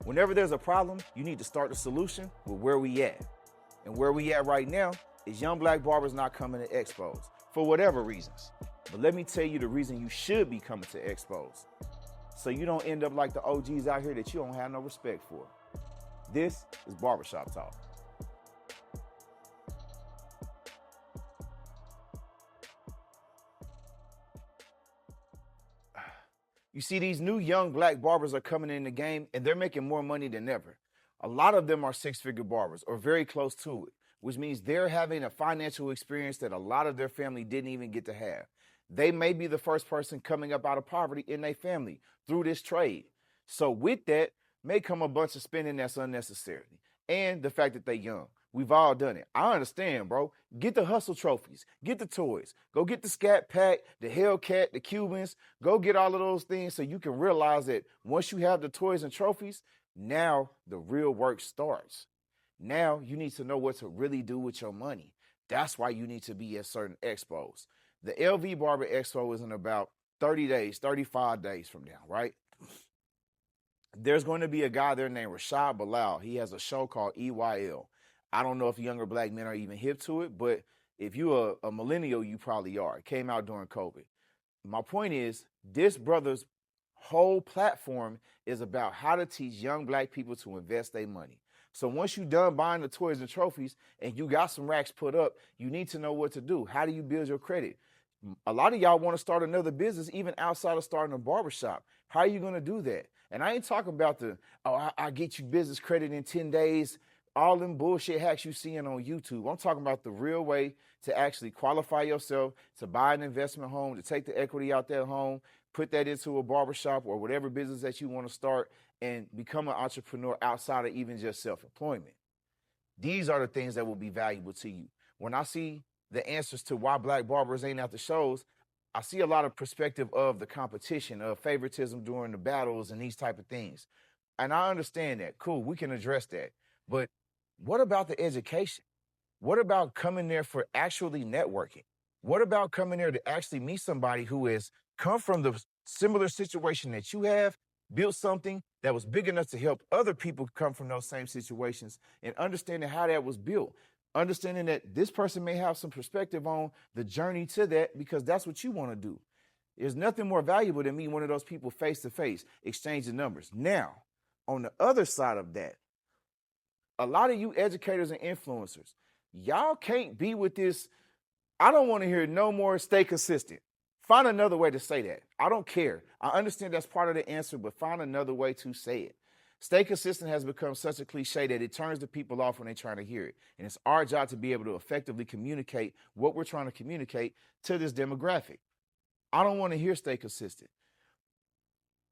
Whenever there's a problem, you need to start the solution with where we at. And where we at right now is young black barbers not coming to expos for whatever reasons. But let me tell you the reason you should be coming to expos, so you don't end up like the OGs out here that you don't have no respect for. This is Barbershop Talk. You see, these new young black barbers are coming in the game and they're making more money than ever. A lot of them are six-figure barbers or very close to it, which means they're having a financial experience that a lot of their family didn't even get to have. They may be the first person coming up out of poverty in their family through this trade. So with that may come a bunch of spending that's unnecessary, and the fact that they're young. We've all done it. I understand, bro. Get the hustle trophies. Get the toys. Go get the Scat Pack, the Hellcat, the Cubans. Go get all of those things so you can realize that once you have the toys and trophies, now the real work starts. Now you need to know what to really do with your money. That's why you need to be at certain expos. The LV Barber Expo is in about 30 days, 35 days from now, right? There's going to be a guy there named Rashad Bilal. He has a show called EYL. I don't know if younger black men are even hip to it, but if you're a millennial, you probably are. It came out during COVID. My point is, this brother's whole platform is about how to teach young black people to invest their money. So once you're done buying the toys and trophies and you got some racks put up, you need to know what to do. How do you build your credit? A lot of y'all want to start another business even outside of starting a barbershop. How are you going to do that? And I ain't talking about I get you business credit in 10 days, all them bullshit hacks you seeing on YouTube. I'm talking about the real way to actually qualify yourself, to buy an investment home, to take the equity out that home, put that into a barbershop or whatever business that you want to start, and become an entrepreneur outside of even just self-employment. These are the things that will be valuable to you. When I see the answers to why black barbers ain't at the shows, I see a lot of perspective of the competition, of favoritism during the battles and these type of things. And I understand that. Cool, we can address that. But what about the education? What about coming there for actually networking? What about coming there to actually meet somebody who has come from the similar situation that you have, built something that was big enough to help other people come from those same situations, and understanding how that was built? Understanding that this person may have some perspective on the journey to that because that's what you want to do. There's nothing more valuable than meeting one of those people face to face, exchanging numbers. Now, on the other side of that, a lot of you educators and influencers, y'all can't be with this. I don't want to hear no more stay consistent. Find another way to say that. I don't care. I understand that's part of the answer, but find another way to say it. Stay consistent has become such a cliche that it turns the people off when they're trying to hear it. And it's our job to be able to effectively communicate what we're trying to communicate to this demographic. I don't want to hear stay consistent.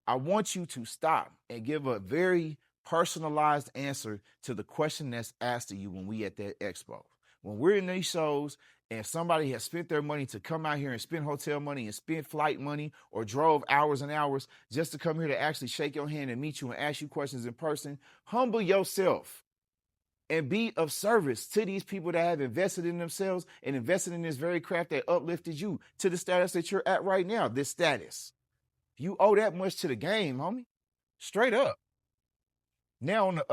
I want you to stop and give a very personalized answer to the question that's asked of you when we at that expo. When we're in these shows and somebody has spent their money to come out here and spend hotel money and spend flight money or drove hours and hours just to come here to actually shake your hand and meet you and ask you questions in person, humble yourself and be of service to these people that have invested in themselves and invested in this very craft that uplifted you to the status that you're at right now, this status. You owe that much to the game, homie. Straight up. Now, on the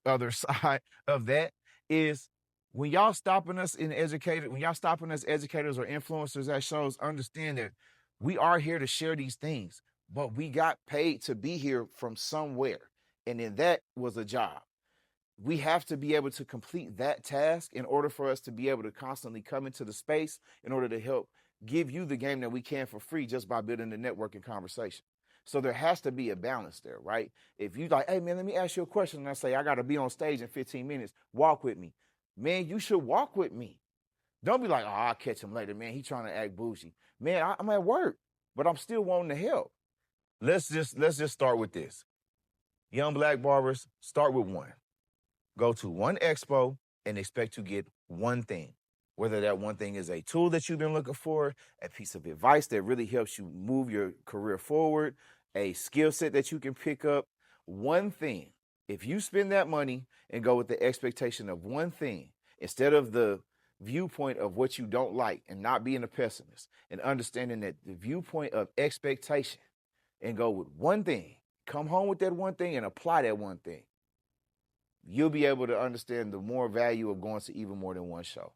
other side of that is when y'all stopping us educators or influencers at shows, understand that we are here to share these things, but we got paid to be here from somewhere. And then that was a job. We have to be able to complete that task in order for us to be able to constantly come into the space in order to help give you the game that we can for free just by building the networking conversation. So there has to be a balance there, right? If you like, hey, man, let me ask you a question. And I say, I got to be on stage in 15 minutes. Walk with me. Man, you should walk with me. Don't be like, oh, I'll catch him later, man. He trying to act bougie. Man, I'm at work, but I'm still wanting to help. Let's just start with this. Young black barbers, start with one. Go to one expo and expect to get one thing. Whether that one thing is a tool that you've been looking for, a piece of advice that really helps you move your career forward, a skill set that you can pick up, one thing. If you spend that money and go with the expectation of one thing, instead of the viewpoint of what you don't like and not being a pessimist and understanding that the viewpoint of expectation and go with one thing, come home with that one thing and apply that one thing. you'll be able to understand the more value of going to even more than one show.